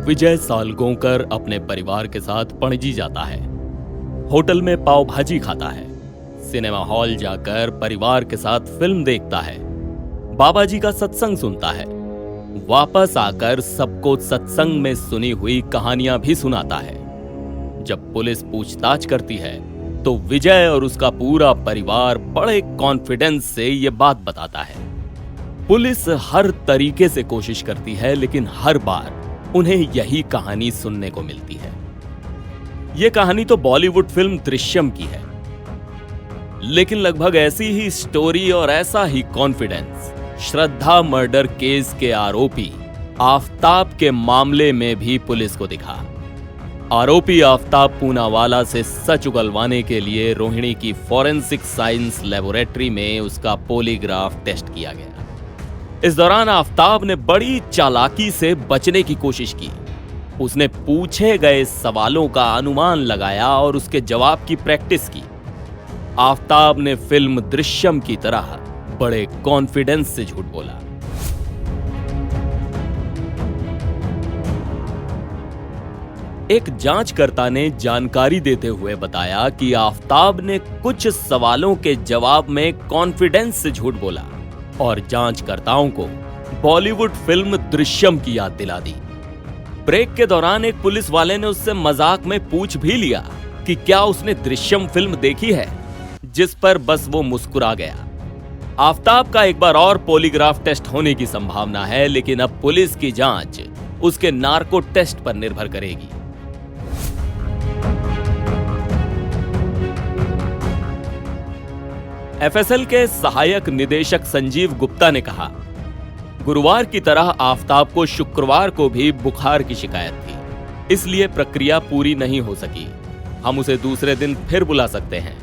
विजय सालगोंकर अपने परिवार के साथ पणजी जाता है। होटल में पाव भाजी खाता है। सिनेमा हॉल जाकर परिवार के साथ फिल्म देखता है। बाबा जी का सत्संग सुनता है। वापस आकर सबको सत्संग में सुनी हुई कहानियां भी सुनाता है। जब पुलिस पूछताछ करती है तो विजय और उसका पूरा परिवार बड़े कॉन्फिडेंस से यह बात बताता है। पुलिस हर तरीके से कोशिश करती है, लेकिन हर बार उन्हें यही कहानी सुनने को मिलती है। यह कहानी तो बॉलीवुड फिल्म दृश्यम की है, लेकिन लगभग ऐसी ही स्टोरी और ऐसा ही कॉन्फिडेंस श्रद्धा मर्डर केस के आरोपी आफताब के मामले में भी पुलिस को दिखा। आरोपी आफताब पूनावाला से सच उगलवाने के लिए रोहिणी की फॉरेंसिक साइंस लेबोरेटरी में उसका पॉलीग्राफ टेस्ट किया गया। इस दौरान आफताब ने बड़ी चालाकी से बचने की कोशिश की। उसने पूछे गए सवालों का अनुमान लगाया और उसके जवाब की प्रैक्टिस की। आफताब ने फिल्म दृश्यम की तरह बड़े कॉन्फिडेंस से झूठ बोला। एक जांचकर्ता ने जानकारी देते हुए बताया कि आफताब ने कुछ सवालों के जवाब में कॉन्फिडेंस से झूठ बोला और जांचकर्ताओं को बॉलीवुड फिल्म दृश्यम की याद दिला दी। ब्रेक के दौरान एक पुलिस वाले ने उससे मजाक में पूछ भी लिया कि क्या उसने दृश्यम फिल्म देखी है, जिस पर बस वो मुस्कुरा गया। आफताब का एक बार और पॉलीग्राफ टेस्ट होने की संभावना है, लेकिन अब पुलिस की जांच उसके नार्को टेस्ट पर निर्भर करेगी। एफएसएल के सहायक निदेशक संजीव गुप्ता ने कहा, गुरुवार की तरह आफताब को शुक्रवार को भी बुखार की शिकायत थी, इसलिए प्रक्रिया पूरी नहीं हो सकी। हम उसे दूसरे दिन फिर बुला सकते हैं।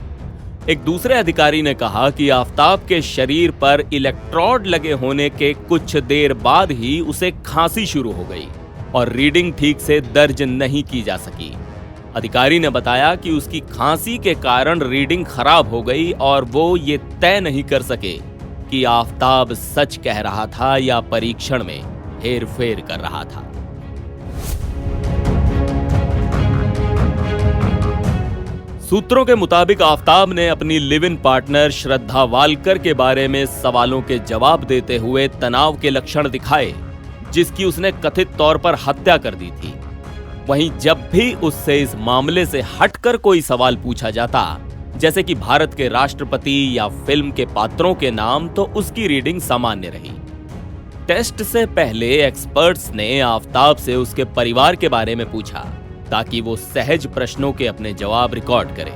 एक दूसरे अधिकारी ने कहा कि आफताब के शरीर पर इलेक्ट्रोड लगे होने के कुछ देर बाद ही उसे खांसी शुरू हो गई और रीडिंग ठीक से दर्ज नहीं की जा सकी। अधिकारी ने बताया कि उसकी खांसी के कारण रीडिंग खराब हो गई और वो ये तय नहीं कर सके कि आफताब सच कह रहा था या परीक्षण में हेरफेर कर रहा था। सूत्रों के मुताबिक आफताब ने अपनी live in partner Shraddha Walker के बारे में सवालों के जवाब देते हुए तनाव के लक्षण दिखाए, जिसकी उसने कथित तौर पर हत्या कर दी थी। वहीं जब भी उससे इस मामले से हटकर कोई सवाल पूछा जाता, जैसे कि भारत के राष्ट्रपति या फिल्म के पात्रों के नाम, तो उसकी रीडिंग सामान्य रही। टेस्ट से पहले एक्सपर्ट्स ने आफताब से उसके परिवार के बारे में पूछा ताकि वो सहज प्रश्नों के अपने जवाब रिकॉर्ड करे।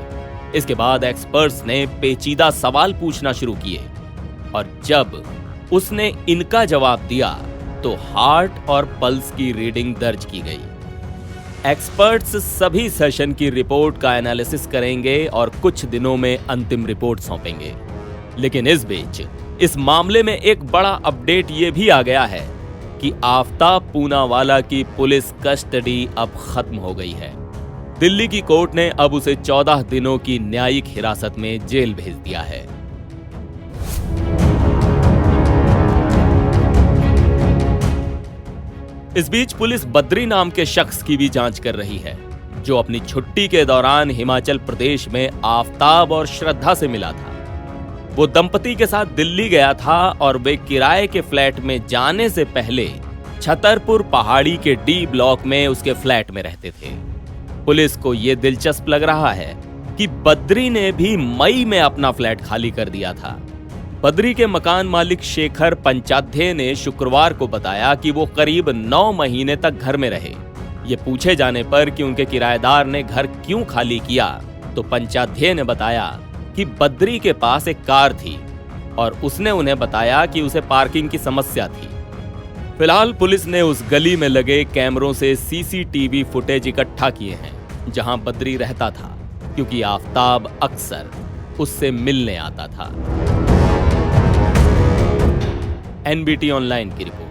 इसके बाद एक्सपर्ट्स ने पेचीदा सवाल पूछना शुरू किए और जब उसने इनका जवाब दिया तो हार्ट और पल्स की रीडिंग दर्ज की गई। एक्सपर्ट्स सभी सेशन की रिपोर्ट का एनालिसिस करेंगे और कुछ दिनों में अंतिम रिपोर्ट सौंपेंगे। लेकिन इस बीच इस मामले में एक बड़ा अपडेट ये भी आ गया है कि आफताब पूनावाला की पुलिस कस्टडी अब खत्म हो गई है। दिल्ली की कोर्ट ने अब उसे 14 दिनों की न्यायिक हिरासत में जेल भेज दिया है। इस बीच पुलिस बद्री नाम के शख्स की भी जांच कर रही है, जो अपनी छुट्टी के दौरान हिमाचल प्रदेश में आफताब और श्रद्धा से मिला था। वो दंपति के साथ दिल्ली गया था और वे किराए के फ्लैट में जाने से पहले छतरपुर पहाड़ी के डी ब्लॉक में उसके फ्लैट में रहते थे। पुलिस को यह दिलचस्प लग रहा है कि बद्री ने भी मई में अपना फ्लैट खाली कर दिया था। बद्री के मकान मालिक शेखर पंचाध्याय ने शुक्रवार को बताया कि वो करीब 9 महीने तक घर में रहे। ये पूछे जाने पर कि उनके किराएदार ने घर क्यों खाली किया, तो पंचाध्याय ने बताया कि बद्री के पास एक कार थी और उसने उन्हें बताया कि उसे पार्किंग की समस्या थी। फिलहाल पुलिस ने उस गली में लगे कैमरों से सीसीटीवी फुटेज इकट्ठा किए हैं जहां बद्री रहता था, क्योंकि आफताब अक्सर उससे मिलने आता था। एनबीटी ऑनलाइन की रिपोर्ट।